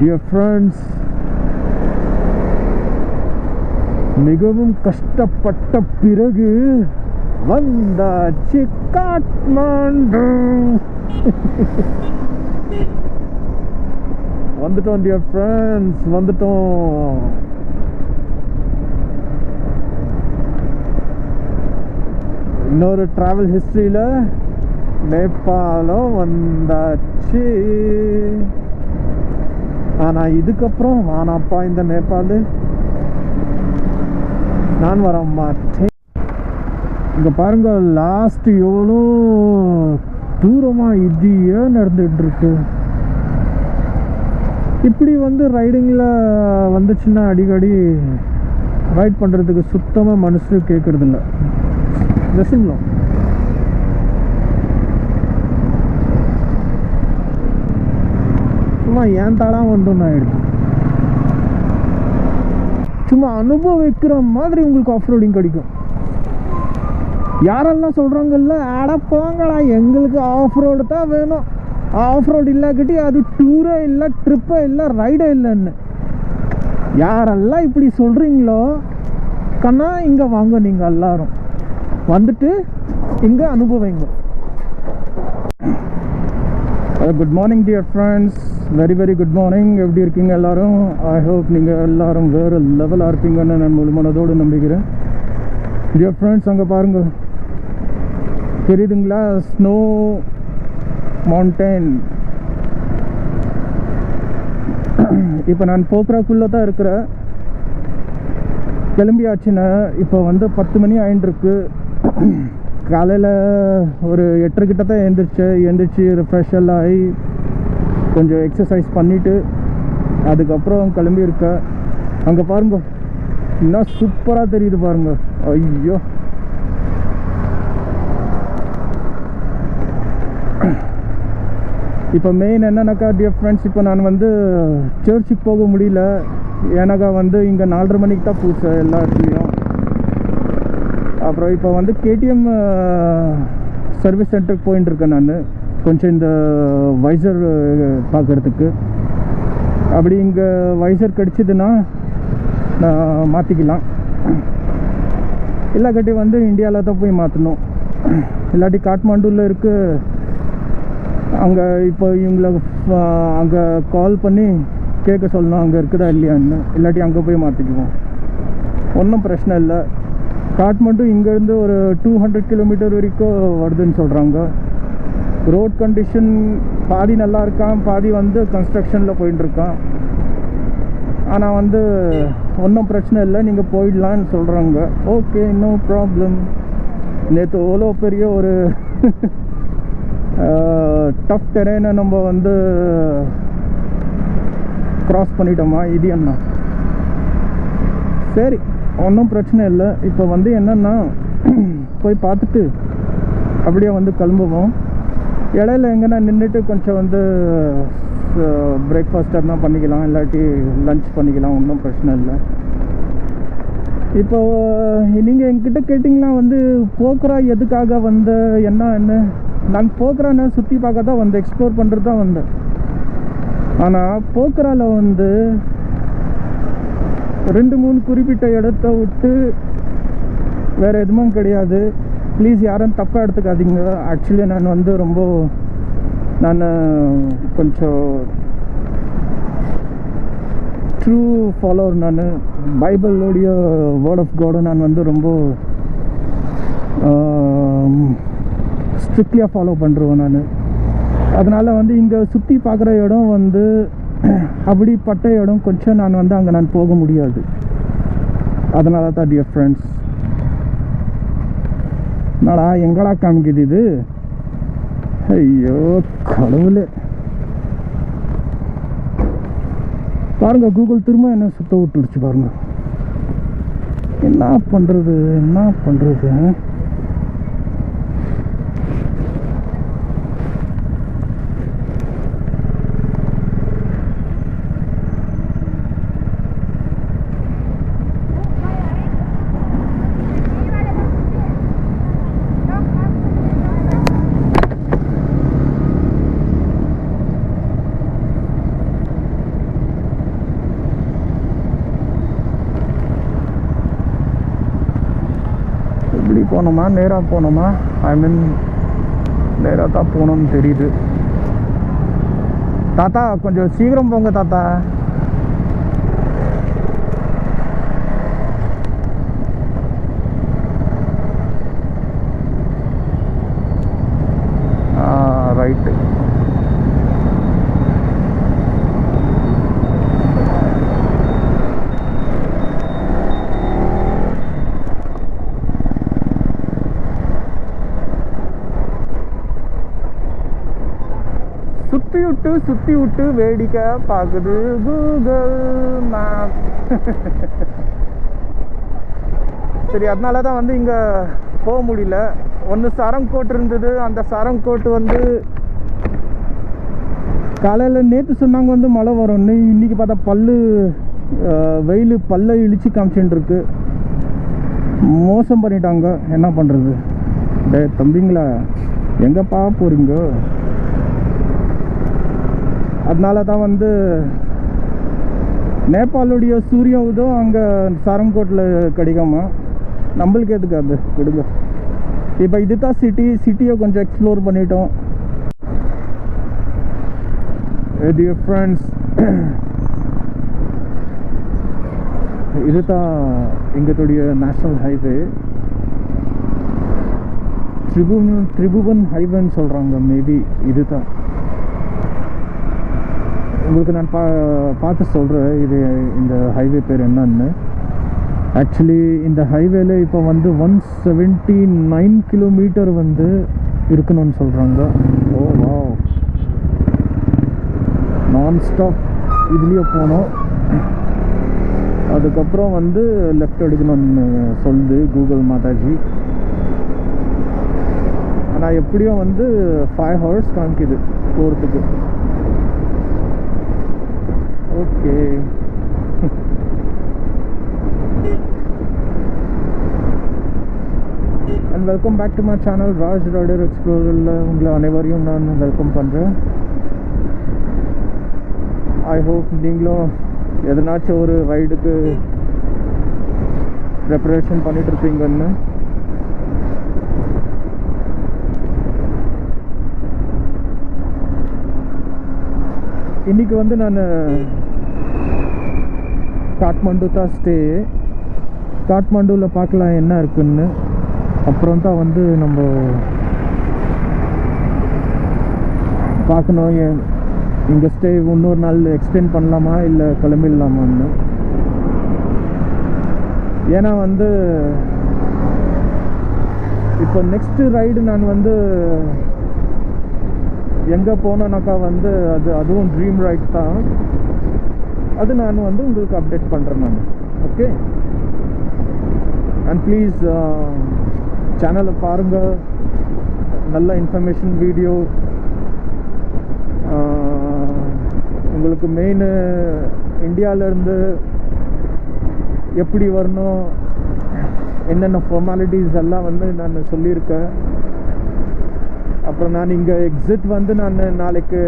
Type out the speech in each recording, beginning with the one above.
Dear friends, மிகவும் கஷ்டப்பட்ட பிறகு வந்தாச்சு காட்மாண்டு. வந்துட்டோம் டியர் ஃப்ரெண்ட்ஸ், வந்துட்டோம். இன்னொரு ட்ராவல் ஹிஸ்ட்ரியில் நேபாளம் வந்தாச்சு. ஆனால் இதுக்கப்புறம் வானாப்பா இந்த நேபாள், நான் வர மாட்டேன். இங்கே பாருங்க, லாஸ்ட் எவ்வளோ தூரமாக இது ஏன் நடந்துகிட்ருக்கு. இப்படி ரைடிங்கில் வந்துச்சுன்னா அடிக்கடி ரைட் பண்ணுறதுக்கு சுத்தமாக மனசு கேட்குறதில்ல. ஜெசிம்லம் சும்மா ஏன் தாடாக வந்தோன்னு ஆகிடுது. சும்மா அனுபவிக்கிற மாதிரி உங்களுக்கு ஆஃப் ரோடிங் கிடைக்கும். யாரெல்லாம் சொல்கிறாங்கல்ல, அட போங்கடா எங்களுக்கு ஆஃப் ரோடு தான் வேணும், ஆஃப் ரோடு இல்லாக்கிட்டி அது டூரே இல்லை, ட்ரிப்பே இல்லை, ரைடே இல்லைன்னு யாரெல்லாம் இப்படி சொல்கிறீங்களோ கண்ணா, இங்கே வாங்க. நீங்கள் எல்லாரும் வந்துட்டு இங்கே அனுபவிங்க. Good morning dear friends, very very good morning. எப்படி இருக்கீங்க எல்லோரும்? ஐ ஹோப் நீங்கள் எல்லோரும் வேறு லெவலாக இருப்பீங்கன்னு நான் முழு மனதோடு நம்பிக்கிறேன். டியர் ஃப்ரெண்ட்ஸ், அங்கே பாருங்கள், தெரியுதுங்களா? Snow mountain. இப்போ நான் போக்ராக்குள்ளே தான் இருக்கிறேன். கிளம்பியாச்சுன்னா இப்போ 10 மணி ஆயின்ட்டுருக்கு. காலையில் ஒரு 8:30 கிட்ட தான் எழுந்திரிச்சு ரெஃப்ரெஷ் எல்லாம் ஆகி கொஞ்சம் எக்ஸசைஸ் பண்ணிவிட்டு அதுக்கப்புறம் கிளம்பியிருக்கேன். அங்கே பாருங்க, இன்னும் சூப்பராக தெரியுது பாருங்க. ஐயோ, இப்போ மெயின் என்னன்னாக்கா டியர் ஃப்ரெண்ட்ஸ், இப்போ நான் சர்ச்சுக்கு போக முடியல. ஏன்னாக்கா இங்கே 4:30 மணிக்கு தான் பூசை எல்லா இடத்துலையும். அப்புறம் இப்போ கேடிஎம் சர்வீஸ் சென்டருக்கு போயின்னு இருக்கேன் நான், கொஞ்சம் இந்த வைசர் பார்க்குறதுக்கு. அப்படி இங்கே வைசர் கிடச்சிதுன்னா நான் மாற்றிக்கலாம், இல்லாட்டி இந்தியாவில் தான் போய் மாற்றணும். இல்லாட்டி காட்மாண்டுவில் இருக்குது. அங்கே இப்போ இவங்களை அங்கே கால் பண்ணி கேட்க சொல்லணும் அங்கே இருக்குதா இல்லையான்னு, இல்லாட்டி அங்கே போய் மாற்றிக்குவோம். ஒன்றும் பிரச்சனை இல்லை. காட்மாண்டு இங்கேருந்து ஒரு 200 கிலோமீட்டர் வரைக்கும் வருதுன்னு சொல்கிறாங்க. ரோட் கண்டிஷன் பாதி நல்லா இருக்கான், பாதி கன்ஸ்ட்ரக்ஷனில் போயிட்டுருக்கான். ஆனால் ஒன்றும் பிரச்சனை இல்லை, நீங்கள் போயிடலான்னு சொல்கிறாங்க. Okay, no problem. நேற்று எவ்வளோ பெரிய ஒரு டஃப் டெரேனை நம்ம க்ராஸ் பண்ணிட்டோமா இது என்ன. சரி, ஒன்றும் பிரச்சனை இல்லை. இப்போ என்னென்னா போய் பார்த்துட்டு அப்படியே கிளம்புவோம். இடையில எங்கன்னா நின்றுட்டு கொஞ்சம் பிரேக்ஃபாஸ்ட் எல்லாம் பண்ணிக்கலாம், இல்லாட்டி லன்ச் பண்ணிக்கலாம், ஒன்றும் பிரச்சனை இல்லை. இப்போ நீங்கள் என்கிட்ட கேட்டிங்கன்னா போக்ரா எதுக்காக என்ன நான் போக்ரான்னு சுற்றி பார்க்க தான் எக்ஸ்ப்ளோர் பண்ணுறது தான் வந்தேன். ஆனால் போக்ராவில் 2-3 குறிப்பிட்ட இடத்த விட்டு வேறு எதுவும் கிடையாது. ப்ளீஸ் யாரும் தப்பாக எடுத்துக்காதீங்க. ஆக்சுவலி நான் ரொம்ப கொஞ்சம் ட்ரூ ஃபாலோவர். நான் பைபிளோடைய வேர்ட் ஆஃப் காடை நான் ரொம்ப ஸ்ட்ரிக்ட்லியாக ஃபாலோ பண்ணுறேன் நான். அதனால் இங்கே சுற்றி பார்க்குற இடம் அப்படிப்பட்ட இடம் கொஞ்சம் நான் அங்கே நான் போக முடியாது. அதனால தான் டியர் ஃப்ரெண்ட்ஸ், நாடா எங்கடா காமிக்குது இது. ஐயோ கடவுளே, பாருங்க கூகுள் திரும்ப என்ன சுத்த விட்டுடுச்சு பாருங்க. என்ன பண்ணுறது. இப்படி போனோமா நேராக போனோமா? ஐ மீன் நேராக தான் போகணும்னு தெரியுது. தாத்தா கொஞ்சம் சீக்கிரம் போங்க தாத்தா. ரைட்டு. சுற்றி விட்டு வேடிக்கை பார்க்குது கூகுள் மேப். சரி, அதனால தான் வந்து இங்கே போக முடியல. ஒன்று சரங்கோட் இருந்தது. அந்த சரங்கோட்டு வந்து காலையில் நேற்று சொன்னாங்க வந்து மழை வரும்னு. இன்றைக்கி பார்த்தா வெயில் பல்ல இழிச்சு காமிச்சுட்டு இருக்கு. மோசம் பண்ணிட்டாங்க. என்ன பண்ணுறது? டே தம்பிங்களா, எங்கேப்பா போகிறீங்க? அதனால தான் வந்து நேபாளுடைய சூரிய உதயம் அங்கே சரங்கோட்டில் கிடைக்காமா. நம்மளுக்கு எதுக்கு அது, விடுங்க. இப்போ இது தான் சிட்டியை கொஞ்சம் எக்ஸ்ப்ளோர் பண்ணிட்டோம். டியர் ஃப்ரெண்ட்ஸ், இது தான் எங்களுடைய நேஷ்னல் ஹைவே. திரிபுவன் ஹைவேன்னு சொல்கிறாங்க. மேபி இது தான். உங்களுக்கு நான் பார்த்து சொல்கிறேன் இது இந்த ஹைவே பேர் என்னன்னு. ஆக்சுவலி இந்த ஹைவேல இப்போ வந்து 179 கிலோமீட்டர் வந்து இருக்கணும்னு சொல்கிறாங்க. ஓ வாவ், நான் ஸ்டாப் இதுலேயே போனோம். அதுக்கப்புறம் வந்து லெஃப்ட் எடுக்கணும்னு சொல்லுது கூகுள் மாதாஜி. ஆனால் எப்படியும் வந்து 5 hours காமிக்குது போகிறதுக்கு. Okay, and welcome back to my channel Raj rider எக்ஸ்ப்ளோரரில் உங்களை அனைவரையும் நான் வெல்கம் பண்ணுறேன். ஐ ஹோப் நீங்களும் எதனாச்சும் ஒரு ரைடுக்கு ப்ரிப்பரேஷன் பண்ணிகிட்ருப்பீங்கன்னு. இன்றைக்கி வந்து நான் காட்மாண்டு தான் ஸ்டே. காட்மாண்டுவில் பார்க்கலாம் என்ன இருக்குன்னு. அப்புறம் தான் வந்து நம்ம பார்க்கணும் இங்கே ஸ்டே இன்னொரு நாள் எக்ஸ்டெண்ட் பண்ணலாமா இல்லை கிளம்பிடலாமான்னு. ஏன்னா வந்து இப்போ நெக்ஸ்ட்டு ரைடு நான் வந்து எங்கே போனேனாக்கா வந்து அதுவும் ட்ரீம் ரைட் தான். அது நான் வந்து உங்களுக்கு அப்டேட் பண்ணுறேன் நான். ஓகே, அண்ட் ப்ளீஸ் சேனலை பாருங்கள். நல்ல இன்ஃபர்மேஷன் வீடியோ. உங்களுக்கு மெயின் இந்தியாவிலேருந்து எப்படி வரணும், என்னென்ன ஃபார்மாலிட்டிஸ் எல்லாம் வந்து நான் சொல்லியிருக்கேன். அப்புறம் நான் இங்கே எக்ஸிட் வந்து நான் நாளைக்கு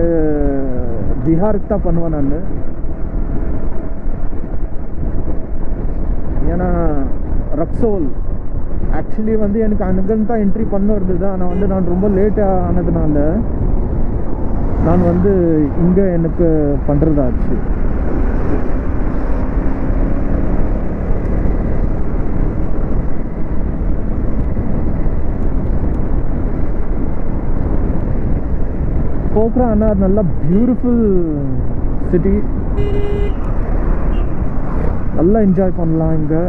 பீகாருக்கு தான் பண்ணுவேன் நான். ஏன்னா ரக்சோல் ஆக்சுவலி வந்து எனக்கு அங்கன்னு தான் என்ட்ரி பண்ண இருந்தது. ஆனால் வந்து நான் ரொம்ப லேட்டாக ஆனதுனால நான் வந்து இங்கே எனக்கு பண்ணுறதாச்சு. போக்ரா அன்னார் நல்லா பியூட்டிஃபுல் சிட்டி. நல்லா என்ஜாய் பண்ணலாம் இங்கே.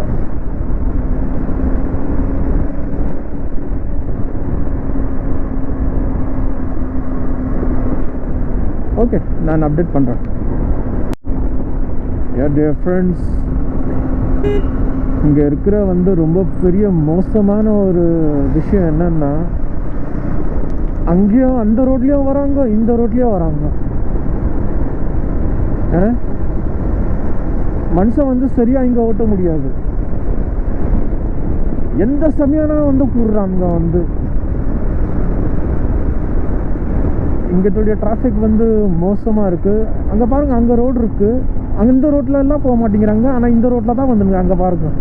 ஓகே, நான் அப்டேட் பண்ணுறேன். டியர் ஃப்ரெண்ட்ஸ், இங்கே இருக்கிற வந்து ரொம்ப பெரிய மோசமான ஒரு விஷயம் என்னன்னா, அங்கேயும் அந்த ரோட்லேயும் வராங்க, இந்த ரோட்லேயும் வராங்க. மனுஷன் வந்து சரியாக இங்கே ஓட்ட முடியாது. எந்த சமயம்னா வந்து கூடுறாங்க வந்து. இங்கத்துடைய டிராஃபிக் வந்து மோசமாக இருக்குது. அங்கே பாருங்கள், அங்கே ரோடு இருக்குது. அங்கே இந்த ரோட்டில் எல்லாம் போக மாட்டேங்கிறாங்க. ஆனால் இந்த ரோட்டில் தான் வந்துடுங்க. அங்கே பாருங்கள்,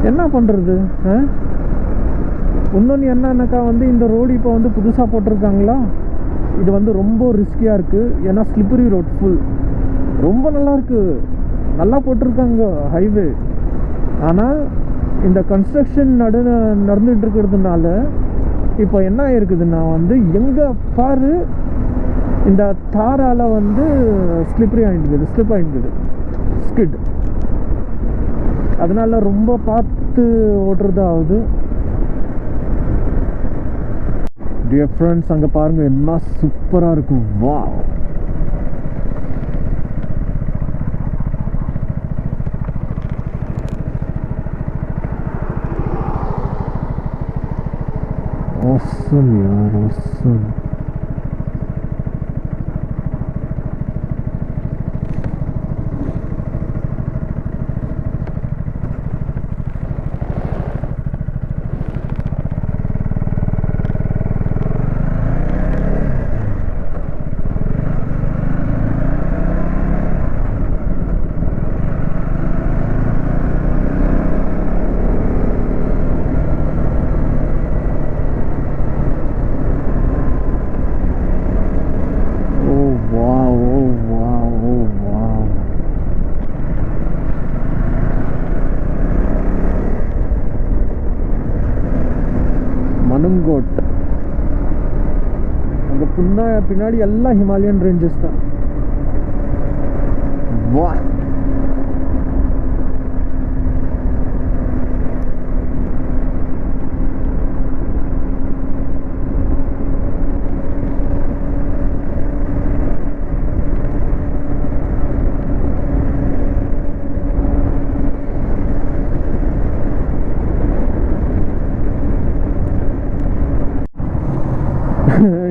என்ன பண்ணுறது? இன்னொன்று என்னன்னாக்கா வந்து இந்த ரோடு இப்போ வந்து புதுசாக போட்டிருக்காங்களா, இது வந்து ரொம்ப ரிஸ்கியாக இருக்குது. ஏன்னா ஸ்லிப்பரி ரோட் ஃபுல். ரொம்ப நல்லாயிருக்கு, நல்லா போட்டிருக்காங்க ஹைவே. ஆனால் இந்த கன்ஸ்ட்ரக்ஷன் நடந்துகிட்டு இருக்கிறதுனால இப்போ என்ன இருக்குதுன்னா வந்து எங்கே பாரு இந்த தாரால் வந்து ஸ்லிப் ஆகிடுக்குது ஸ்கிட். அதனால ரொம்ப பார்த்து ஓட்டுறது ஆகுது. டியர் ஃப்ரெண்ட்ஸ், அங்கே பாருங்கள் என்ன சூப்பராக இருக்கும். Wow, awesome yaar, awesome. மனுங்கோட் அங்கே பின்னாடி எல்லாம் ஹிமாலயன் ரேஞ்சஸ் தான். வா,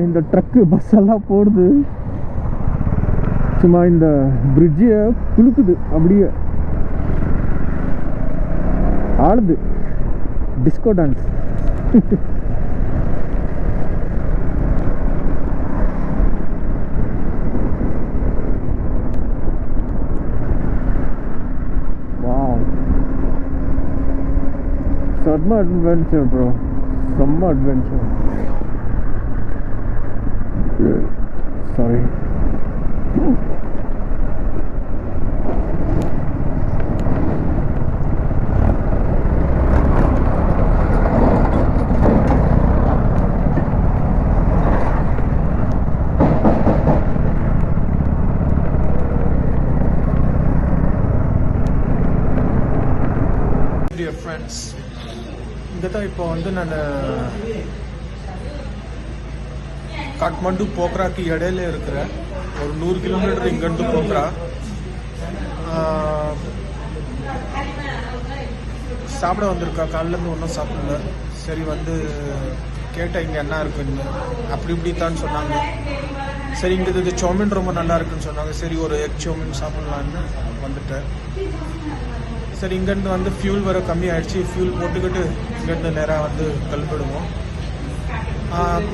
இந்த ட்ரக்கு பஸ் எல்லாம் போடுது, சும்மா இந்த பிரிட்ஜை குலுக்குது, அப்படியே ஆடுது, டிஸ்கோ டான்ஸ். வாவ், செம்ம அட்வென்ச்சர் ப்ரோ, செம்ம அட்வென்ச்சர். Sorry. Dear friends, இங்கே தான் இப்போ வந்து நான் काठमांडू पोखरा की इडले और 100 किलोमीटर इंगंटू पोखरा சாப்பிட வந்திருக்கா. காலிலேருந்து ஒன்றும் சாப்பிடல. சரி வந்து கேட்டேன் இங்கே என்ன இருக்குன்னு. அப்படி இப்படி தான் சொன்னாங்க. சரி இங்கே இது சௌமின் ரொம்ப நல்லா இருக்குன்னு சொன்னாங்க. சரி ஒரு எக் சௌமின் சாப்பிட்லான்னு வந்துட்டேன். சரி இங்கேருந்து வந்து ஃபியூல் வர கம்மி ஆகிடுச்சு. ஃபியூல் போட்டுக்கிட்டு இங்கேருந்து நேராக வந்து கிளம்பிடுவோம்.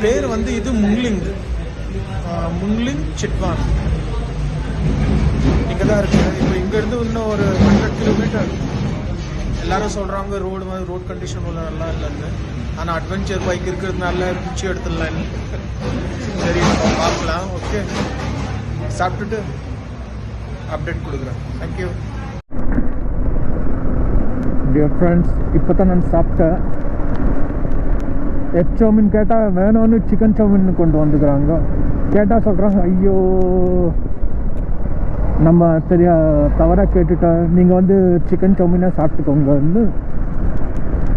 பேர் வந்து இது முங்லிங் சிட்வான் இங்கே தான் இருக்குது. இப்போ இங்கேருந்து இன்னும் ஒரு 100 கிலோமீட்டர். எல்லாரும் சொல்கிறாங்க ரோடு கண்டிஷன் உள்ள நல்லா இல்லைன்னு. ஆனால் அட்வென்ச்சர் பைக் இருக்கிறதுனால பிடிச்சி எடுத்துடலான்னு. சரி பார்க்கலாம். ஓகே, சாப்பிட்டுட்டு அப்டேட் கொடுக்குறேன். தேங்க்யூ. டியர் ஃப்ரெண்ட்ஸ், இப்போ தான் நான் சாப்பிட்டேன். எக் சௌமின் கேட்டால் வேணும்னு சிக்கன் சௌமின் கொண்டு வந்துக்கிறாங்க. கேட்டால் சொல்கிறாங்க, ஐயோ நம்ம தவறாக கேட்டுட்டேன், நீங்கள் வந்து சிக்கன் சௌமினாக சாப்பிட்டுக்கோங்கன்னு.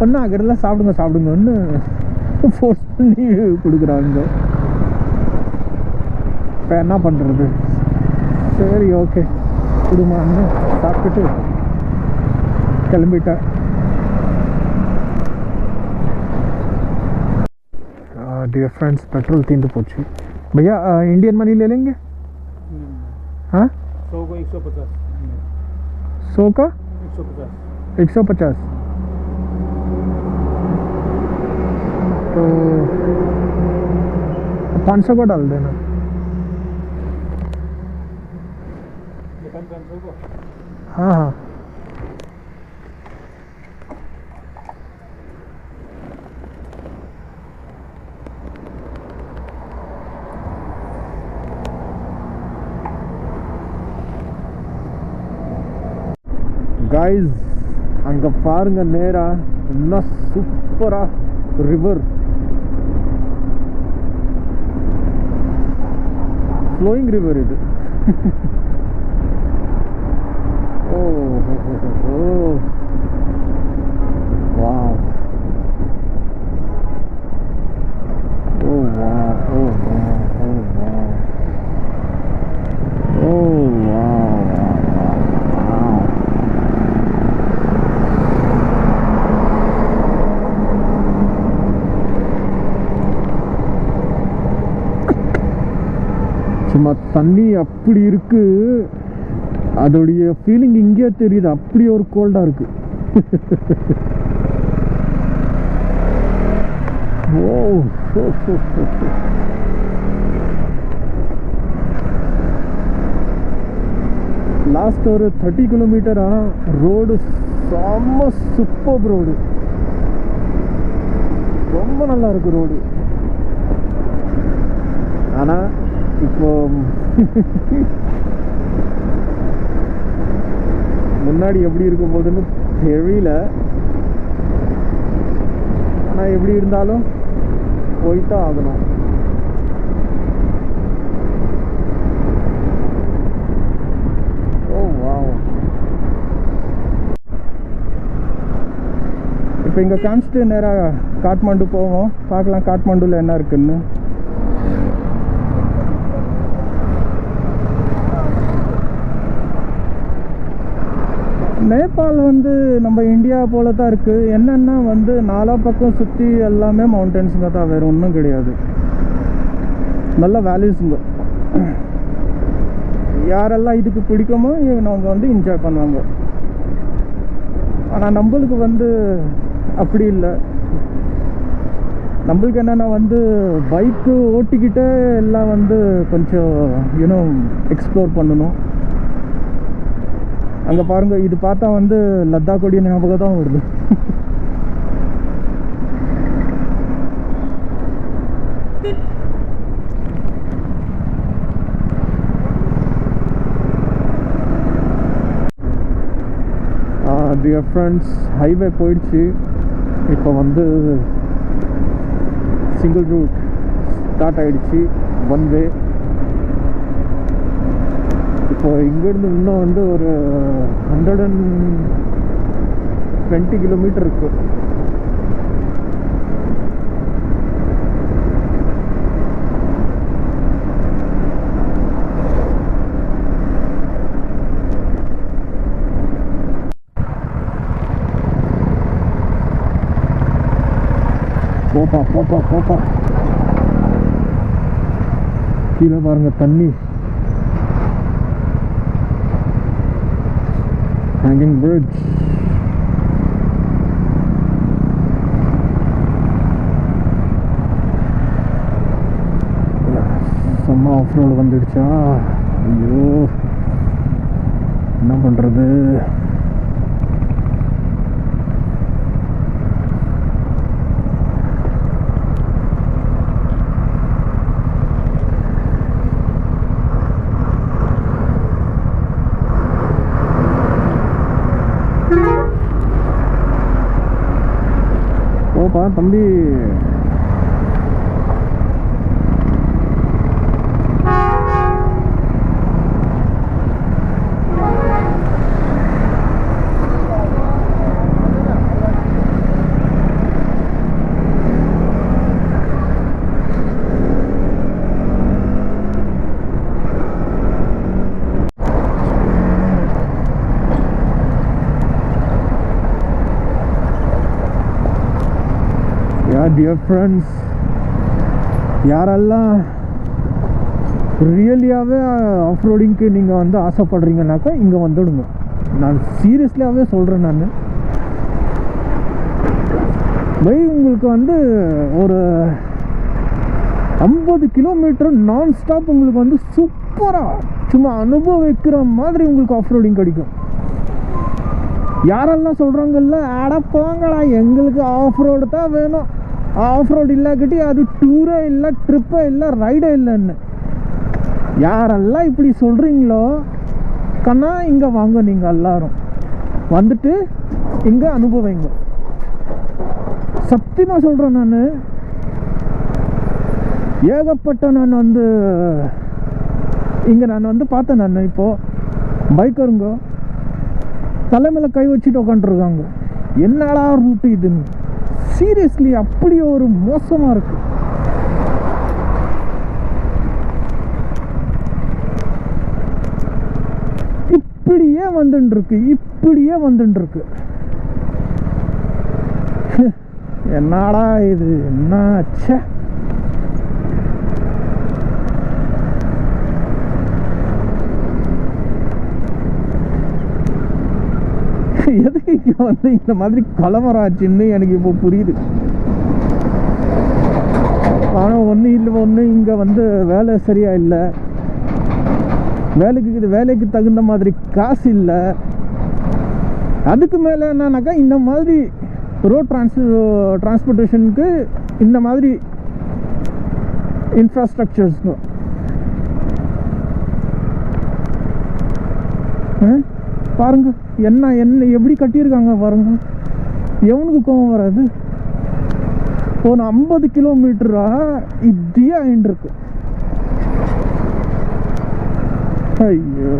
ஒன்றும் அங்கிட்ட சாப்பிடுங்கன்னு ஃபோர்ஸ் பண்ணி கொடுக்குறாங்க. இப்போ என்ன பண்ணுறது? சரி ஓகே கொடுமான்னு சாப்பிட்டுட்டு கிளம்பிட்டேன். डियर फ्रेंड्स, पेट्रोल 3 पोछी भैया। इंडियन मनी ले लेंगे? हाँ, 100 को 150। 100 का 150। 150 तो 500 को डाल देना। 500 को? हाँ हाँ காய்ஸ் அங்கே பாருங்க நேரா இன்னும் சூப்பரா ரிவர் ஃப்ளோயிங் ரிவர் இது ஓ வாவ் ஓ வாவ் ஓ வாவ் ஓ வாவ் சும்மா தண்ணி அப்படி இருக்கு அதோடைய ஃபீலிங் இங்கே தெரியுது அப்படி ஒரு கோல்டா இருக்கு ஓ லாஸ்ட் ஒரு 30 கிலோமீட்டரா ரோடு செம்ம சூப்பர் ரோடு ரொம்ப நல்லா இருக்கு ரோடு ஆனா இப்போ முன்னாடி எப்படி இருக்கும் போதுன்னு தெரியல ஆனா எப்படி இருந்தாலும் போய்தான் ஆகணும் ஓ வாவ் இப்போ இங்க காமிச்சிட்டு நேராக காட்மாண்டு போவோம் பார்க்கலாம் காட்மாண்டுல என்ன இருக்குன்னு நேபாள் வந்து நம்ம இந்தியா போல தான் இருக்குது என்னென்னா வந்து நாலா பக்கம் சுற்றி எல்லாமே மவுண்டன்ஸுங்க தான் வேறு ஒன்றும் கிடையாது நல்ல வேல்யூஸுங்க யாரெல்லாம் இதுக்கு பிடிக்குமோ அவங்க வந்து என்ஜாய் பண்ணுவாங்க ஆனால் நம்மளுக்கு வந்து அப்படி இல்லை நம்மளுக்கு என்னென்னா வந்து பைக்கு ஓட்டிக்கிட்டே எல்லாம் வந்து கொஞ்சம் யூனோ எக்ஸ்ப்ளோர் பண்ணணும் அங்கே பாருங்க இது பார்த்தா வந்து லத்தாக்குடைய ஞாபகம் தான் வருது டியர் ஃப்ரெண்ட்ஸ் ஹைவே போயிடுச்சு இப்போ வந்து சிங்கிள் ரூட் ஸ்டார்ட் ஆகிடுச்சு ஒன் வே இப்போ இங்கேருந்து இன்னும் வந்து ஒரு 120 கிலோமீட்டர் இருக்கு போப்பா கீழே பாருங்க தண்ணி hanging bridge செம்ம ஆஃப் ரோடு வந்துடுச்சா ஐயோ என்ன பண்ணுறது ஓப்பா தம்பி டியர் ஃப்ரெண்ட்ஸ் யாரெல்லாம் ரியலியாகவே ஆஃப் ரோடிங்க்கு நீங்கள் வந்து ஆசைப்படுறீங்கனாக்கா இங்கே வந்துடுங்க நான் சீரியஸ்லியாகவே சொல்கிறேன் நான் பை உங்களுக்கு வந்து ஒரு 50 கிலோமீட்டர் நான் ஸ்டாப் உங்களுக்கு வந்து சூப்பராக சும்மா அனுபவிக்கிற மாதிரி உங்களுக்கு ஆஃப் ரோடிங் கிடைக்கும் யாரெல்லாம் சொல்கிறாங்கல்ல அட போங்கடா எங்களுக்கு ஆஃப் ரோடு தான் வேணும் ஆஃப் ரோடு இல்லாக்கிட்டி அது டூரே இல்லை ட்ரிப்பே இல்லை ரைடே இல்லைன்னு யாரெல்லாம் இப்படி சொல்கிறீங்களோ கண்ணா இங்கே வாங்க நீங்கள் எல்லாரும் வந்துட்டு இங்கே அனுபவிங்க. சத்தியமாக சொல்கிறேன், நான் ஏகப்பட்ட நான் வந்து இங்கே நான் வந்து பார்த்தேன். நான் இப்போது பைக்கருங்க தலைமையில் கை வச்சுட்டு உட்காந்துருக்காங்க. என்னடா ரூட்டு இதுன்னு, சீரியஸ்லி அப்படி ஒரு மோசமாக இருக்கு. இப்படியே வந்துட்டுருக்கு. என்னடா இது, என்ன ச்சே. எதுக்கு இங்கே வந்து இந்த மாதிரி கலவராச்சுன்னு எனக்கு இப்போ புரியுது. ஆனால் ஒன்று இங்கே வந்து வேலை சரியா இல்லை, வேலைக்கு தகுந்த மாதிரி காசு இல்லை. அதுக்கு மேலே என்னன்னாக்கா இந்த மாதிரி ரோட் டிரான்ஸ்போர்ட்டேஷனுக்கு இந்த மாதிரி இன்ஃப்ராஸ்ட்ரக்சர்ஸ்க்கு பாருங்க என்ன எப்படி கட்டியிருக்காங்க பாருங்க. எவனுக்கு கோவம் வராது? ஒரு 50 கிலோமீட்டரா இப்படியே ஆயின்ட்டுருக்கு. ஐயோ,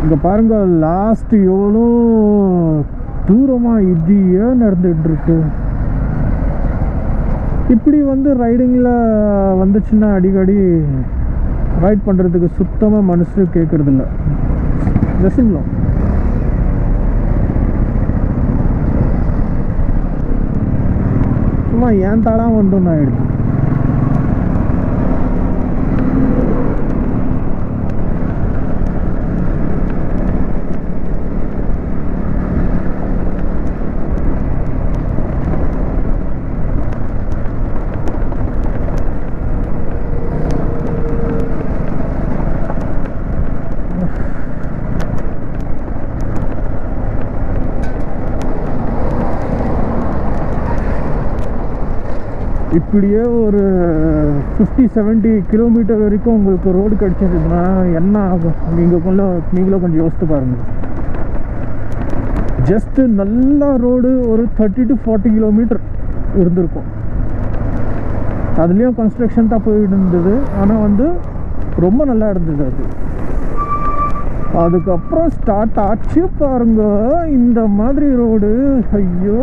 இங்கே பாருங்க, லாஸ்ட் எவ்வளோ தூரமாக இதையே நடந்துகிட்ருக்கு. இப்படி வந்து ரைடிங்கில் வந்துச்சுன்னா அடிக்கடி ரைட் பண்ணுறதுக்கு சுத்தமாக மனசு கேட்குறதில்ல. ஜெசிங்களோ சும்மா ஏன் தாடாக வந்தோன்னு ஆயிடுச்சு. இப்படியே ஒரு 50-70 கிலோமீட்டர் வரைக்கும் உங்களுக்கு ரோடு கிடச்சிருக்குன்னா என்ன ஆகும்? நீங்களும் கொஞ்சம் யோசித்து பாருங்கள். ஜஸ்ட்டு நல்ல ரோடு ஒரு 30 to 40 கிலோமீட்டர் இருந்திருக்கும். அதுலேயும் கன்ஸ்ட்ரக்ஷன் தான் போயிட்டு இருந்தது. ஆனால் வந்து ரொம்ப நல்லா இருந்தது அது. அதுக்கப்புறம் ஸ்டார்ட் ஆச்சு பாருங்க இந்த மாதிரி ரோடு. ஐயோ,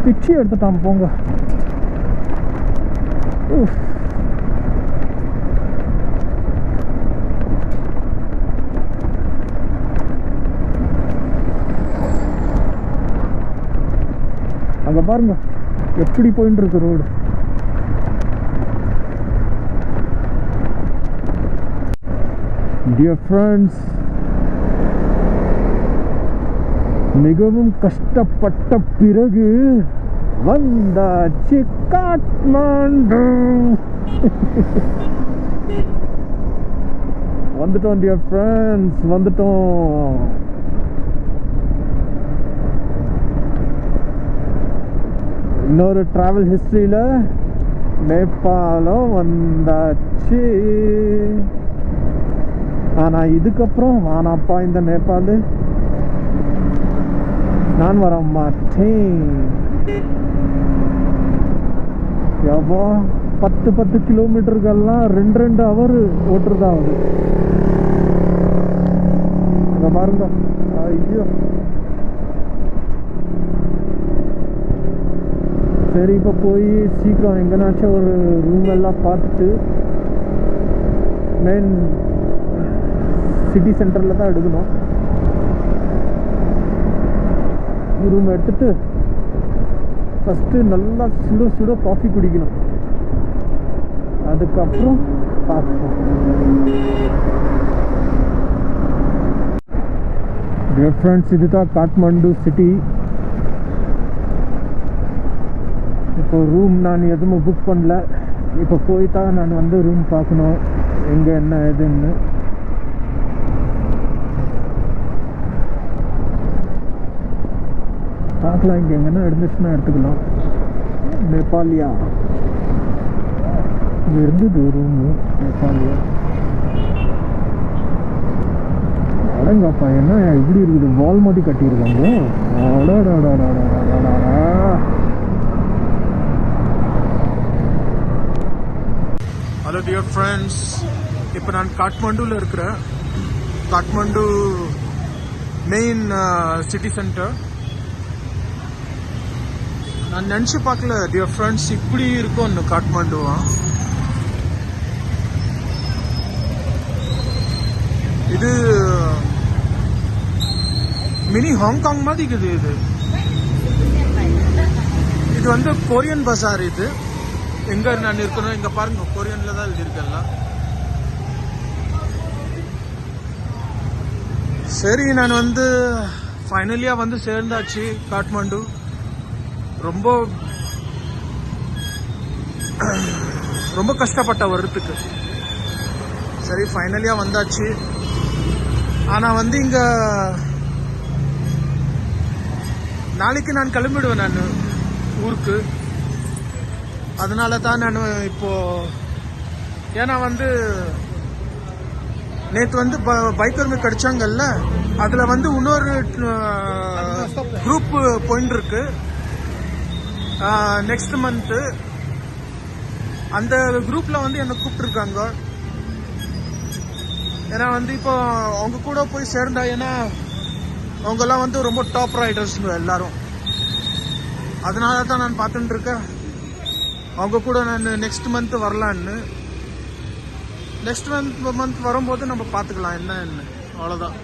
பிச்சு எடுத்துட்டான் போங்க. அங்க பாருங்க எப்படி போயிட்டு இருக்கு ரோடு. டியர் ஃப்ரெண்ட்ஸ், மிகவும் கஷ்டப்பட்ட பிறகு வந்தாச்சு காட்மாண்டு. வந்துட்டோம் டியர் ஃப்ரெண்ட்ஸ், வந்துட்டோம். இன்னொரு டிராவல் ஹிஸ்ட்ரியில் நேபாளம் வந்தாச்சு. ஆனால் இதுக்கப்புறம் வானாப்பா இந்த நேபாள், நான் வர மாட்டேன். எவ்வளோ 10 கிலோமீட்டருக்கெல்லாம் 2 ஹவர் ஓட்டுறதாவது. அங்கே பாருங்க. ஐயோ, சரி, இப்போ போய் சீக்கிரம் எங்கேனாச்சும் ஒரு ரூம் எல்லாம் பார்த்துட்டு மெயின் சிட்டி சென்டரில் தான் எடுக்கணும். ரூம் எடுத்துட்டு ஃபஸ்ட்டு நல்லா சுட சுட காஃபி குடிக்கணும், அதுக்கப்புறம் பார்ப்போம். டியர் ஃப்ரெண்ட்ஸ், இதுதான் காட்மாண்டு சிட்டி. இப்போ ரூம் நான் எதுவும் புக் பண்ணல, இப்போ போய் தான் நான் வந்து ரூம் பார்க்கணும் எங்கே என்ன ஏதுன்னு. பார்க்கலாம், இங்கே எங்கன்னா இருந்துச்சுன்னா எடுத்துக்கலாம். நேபாளியா இங்கே இருந்தது ரூமு, நேபாளியா. அடங்கப்பா, என்ன இப்படி இருக்குது, வால் மாட்டி கட்டியிருக்காங்க. ஹலோ டியர் ஃப்ரெண்ட்ஸ், இப்போ நான் காட்மாண்டுவில் இருக்கிறேன். Kathmandu main city centre. நான் நினச்சி பார்க்கல டியர் ஃப்ரெண்ட்ஸ், இப்படி இருக்கும் காட்மாண்டுவா. இது மினி ஹாங்காங் மாதிரி இருக்குது. இது வந்து கொரியன் பசார். இது எங்க நான் இருக்கணும், இங்க பாருங்க, கொரியன்ல தான் எழுதியிருக்கேன்ல. சரி, நான் வந்து ஃபைனலியா வந்து சேர்ந்தாச்சு காட்மாண்டு. ரொம்ப ரொம்ப கஷ்டப்பட்ட வர்றதுக்கு. சரி, ஃபைனலியா வந்தாச்சு. ஆனா வந்து இங்க நாளைக்கு நான் கிளம்பிடுவேன் நான் ஊருக்கு. அதனால தான் நான் இப்போ, ஏன்னா வந்து நேற்று வந்து பைக்கர்மே கிடைச்சாங்கல்ல, அதுல வந்து இன்னொரு குரூப் போயிட்டு இருக்கு நெக்ஸ்ட் மந்த். அந்த குரூப்ல வந்து என்னை கூப்பிட்டுருக்காங்க. ஏன்னா வந்து இப்போ அவங்க கூட போய் சேர்ந்தா, ஏன்னா அவங்கெல்லாம் வந்து ரொம்ப டாப் ரைடர்ஸ் எல்லாரும். அதனால தான் நான் பார்த்துட்டு இருக்கேன். அவங்க கூட நான் நெக்ஸ்ட் மந்த் வரலான்னு. நெக்ஸ்ட் மந்த் வரும்போது நம்ம பார்த்துக்கலாம் என்ன அவ்வளோதான்.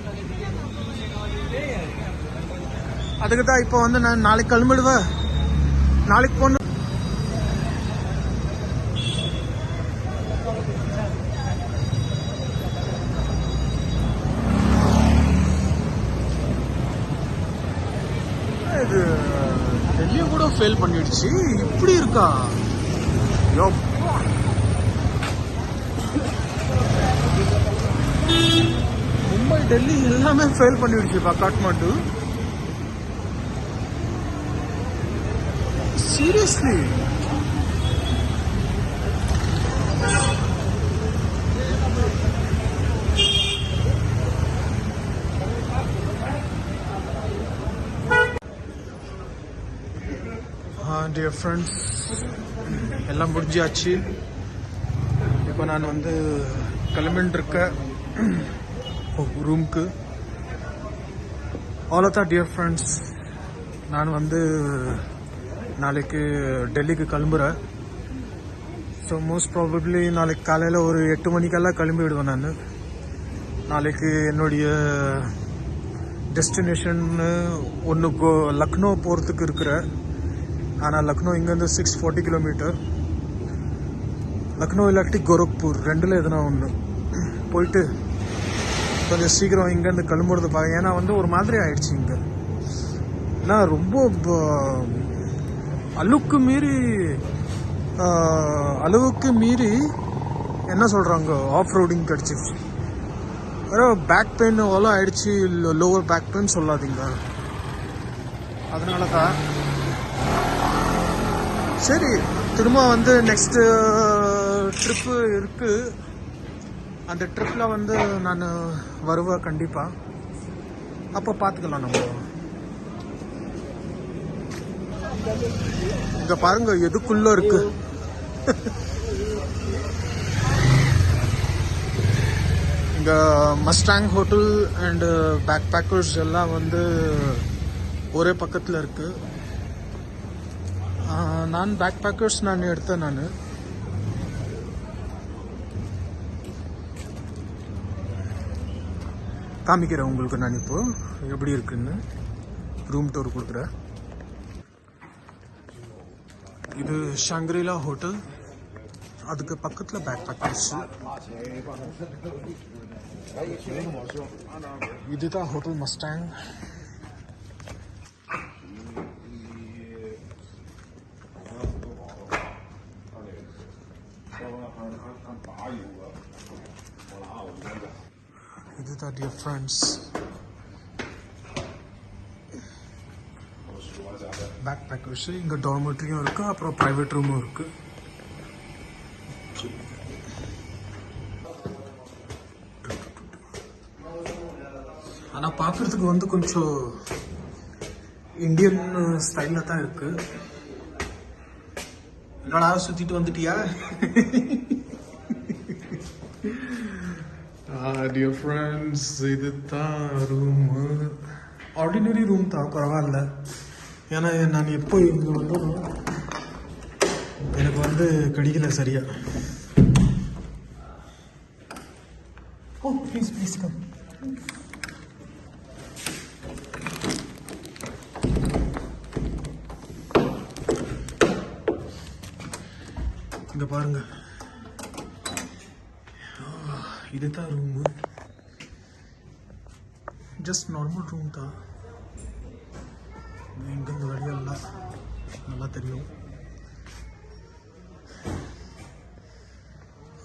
அதுக்கு தான் இப்போ வந்து நான் நாளைக்கு கிளம்பிடுவேன். நாளைக்கு போன இது டெல்லியை கூட ஃபெயில் பண்ணிடுச்சு. இப்படி இருக்கா? மும்பை, டெல்லி எல்லாமே ஃபெயில் பண்ணிடுச்சுப்பா காட்மாண்டு. சீரியஸ்லி. டியர் ஃப்ரெண்ட்ஸ், எல்லாம் முடிஞ்சாச்சு. இப்போ நான் வந்து கிளம்பிட்டு இருக்கேன் ரூம்க்கு. அவ்வளோதான் டியர் ஃப்ரெண்ட்ஸ், நான் வந்து நாளைக்கு டெல்லிக்கு கிளம்புறேன். ஸோ மோஸ்ட் ப்ராபப்ளி நாளைக்கு காலையில் ஒரு 8 மணிக்கெல்லாம் கிளம்பிவிடுவேன் நான். நாளைக்கு என்னுடைய டெஸ்டினேஷன் ஒன்று லக்னோ போகிறதுக்கு இருக்கிற. ஆனால் லக்னோ இங்கேருந்து 640 கிலோமீட்டர். லக்னோ இல்லாட்டி கோரக்பூர், ரெண்டில் எதுனா ஒன்று போயிட்டு கொஞ்சம் சீக்கிரம் இங்கேருந்து கிளம்புறது பார்க்க. ஏன்னா வந்து ஒரு மாதிரி ஆயிடுச்சு இங்கே. ஏன்னா ரொம்ப அளவுக்கு மீறி என்ன சொல்கிறாங்க, ஆஃப் ரோடிங் கிடச்சிருச்சு. வேறு பேக் பெயின் அவ்வளோ ஆயிடுச்சு. லோவர் பேக் பெயின் சொல்லாதீங்க. அதனால தான் சரி, திரும்ப வந்து நெக்ஸ்ட்டு ட்ரிப்பு இருக்குது. அந்த ட்ரிப்பில் வந்து நான் வருவேன் கண்டிப்பாக. அப்போ பார்த்துக்கலாம் நம்ம. இங்கே பாருங்க எதுக்குள்ளே இருக்கு. இங்கே Mustang hotel and backpackers எல்லாம் வந்து ஒரே பக்கத்தில் இருக்குது. நான் பேக் பேக்கர்ஸ் நான் எடுத்தேன். நான் காமிக்கிறேன் உங்களுக்கு நான் இப்போ எப்படி இருக்குன்னு. ரூம் டூர் கொடுக்குறேன். இது ஷாங்க்ரிலா ஹோட்டல், அதுக்கு பக்கத்தில் பேக் பேக்கர்ஸ். இதுதான் ஹோட்டல் மஸ்டாங். இதுதான் டியர் ஃப்ரெண்ட்ஸ் பேக் பேக்கர்ஸ். இங்கே டார்மெட்ரியும் இருக்குது, அப்புறம் ப்ரைவேட் ரூமும் இருக்குது. ஆனால் பார்க்குறதுக்கு வந்து கொஞ்சம் இந்தியன் ஸ்டைலில் தான் இருக்குது. என்னடா சுற்றிட்டு வந்துட்டியா? டியர் ஃப்ரெண்ட்ஸ், இது தான் ரூமு. ஆர்டினரி ரூம் தான், பரவாயில்ல. ஏன்னா நான் எப்போ இங்கே வந்து எனக்கு வந்து கிடைக்கல சரியா. ஓ ப்ளீஸ் ப்ளீஸ் கம். இங்கே பாருங்க, இதுதான் ரூமு. ஜஸ்ட் நார்மல் ரூம் தான். இங்கேருந்து வெளியெல்லாம் நல்லா தெரியும்.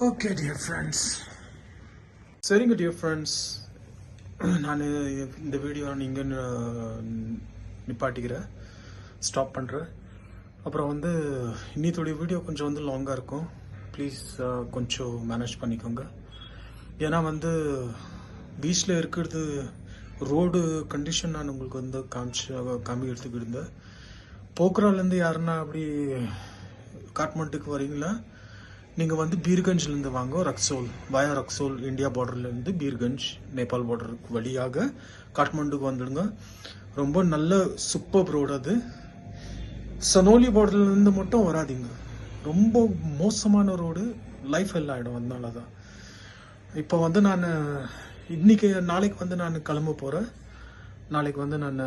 ஓகே டியர் ஃப்ரெண்ட்ஸ், சரிங்க டியர் ஃப்ரெண்ட்ஸ், நான் இந்த வீடியோ நீங்கள் நிப்பாட்டிக்கிறேன், ஸ்டாப் பண்ணுறேன். அப்புறம் வந்து இன்னித்தோடைய வீடியோ கொஞ்சம் வந்து லாங்காக இருக்கும். ப்ளீஸ் கொஞ்சம் மேனேஜ் பண்ணிக்கோங்க. ஏன்னா வந்து பீச்சில் இருக்கிறது ரோடு கண்டிஷன் நான் உங்களுக்கு வந்து காமிக்கிறதுக்கு இருந்தேன். போக்ராலேருந்து யாருன்னா அப்படி காட்மண்டுக்கு வரீங்களா, நீங்கள் வந்து பீர்கஞ்சிலேருந்து வாங்க. ரக்சோல் வயா ரக்சோல் இந்தியா பார்டர்லேருந்து பீர்கஞ்ச் நேபாள் பார்டருக்கு வழியாக காட்மண்டுக்கு வந்துடுங்க. ரொம்ப நல்ல சூப்பர் ரோடு அது. சனோலி பார்டர்லேருந்து மட்டும் வராதிங்க, ரொம்ப மோசமான ரோடு. லைஃப் எல்லாம் ஆகிடும். அதனால தான் இப்போ வந்து நான் நாளைக்கு வந்து நான் கிளம்ப போகிறேன். நாளைக்கு வந்து நான்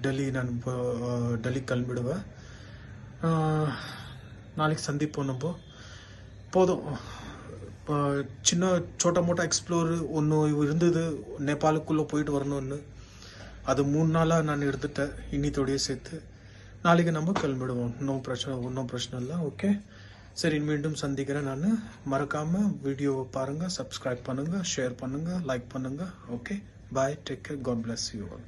டெல்லி கிளம்பிடுவேன். நாளைக்கு சந்திப்போம். நம்ம போதும். இப்போ சின்ன சோட்டா மோட்டா எக்ஸ்ப்ளோர் ஒன்று இருந்தது, நேபாளுக்குள்ளே போயிட்டு வரணும்னு. அது 3 நாளாக நான் எடுத்துட்டேன் இன்னித்தோடையே சேர்த்து. நாளைக்கு நம்ம கிளம்பிடுவோம். ஒன்றும் பிரச்சனை இல்லை. ஓகே, சரி, மீண்டும் சந்திக்கிறேன். நான் மறக்காமல் வீடியோவை பாருங்கள், சப்ஸ்கிரைப் பண்ணுங்கள், ஷேர் பண்ணுங்கள், லைக் பண்ணுங்கள். Okay, bye, take care, God bless you all.